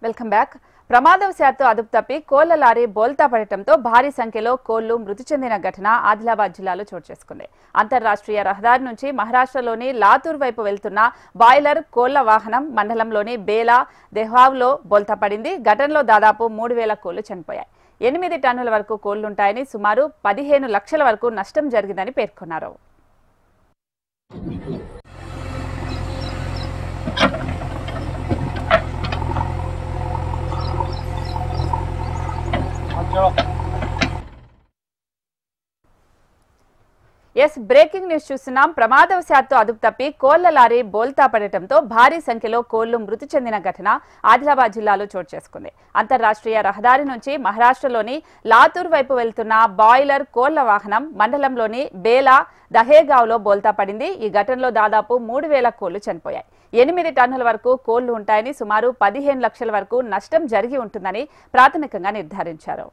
Welcome back. ప్రమాదవశాత్తు అదుపు తప్పి కోళ్ల లారీ బోల్తా పడటంతో భారీ సంఖ్యలో కోళ్లు మృతి చెందిన ఘటన ఆదిలాబాద్ జిల్లాలో చోటు చేసుకుంది. అంతర్రాష్ట్రీయ రహదారి నుంచి మహారాష్ట్రలోని లాతూర్ వైపు వెళ్తున్న బాయిలర్ కోళ్ల వాహనం మండలంలోని బేలా దెహావ్లో బోల్తా పడింది. ఘటనలో దాదాపు 3000 కోళ్లు చనిపోయాయి. 8 టన్నుల వరకు కోళ్లుంటాయని, సుమారు 15 లక్షల వరకు నష్టం జరిగిందని పేర్కొన్నారు. బ్రేకింగ్ న్యూస్ చూస్తున్నాం. ప్రమాదవశాత్తు అదుపు తప్పి కోళ్ల లారీ బోల్తా పడటంతో భారీ సంఖ్యలో కోళ్లు మృతి చెందిన ఘటన ఆదిలాబాద్ జిల్లాలో చోటు చేసుకుంది. అంతర్రాష్ట్రీయ రహదారి నుంచి మహారాష్ట్రలోని లాతూర్ వైపు వెళ్తున్న బాయిలర్ కోళ్ల వాహనం మండలంలోని బేలా దహేగావ్లో బోల్తా పడింది. ఈ ఘటనలో దాదాపు 3000 కోళ్లు చనిపోయాయి. 8 టన్నుల వరకు కోళ్లు ఉంటాయని, సుమారు 15 లక్షల వరకు నష్టం జరిగి ఉంటుందని ప్రాథమికంగా నిర్ధారించారు.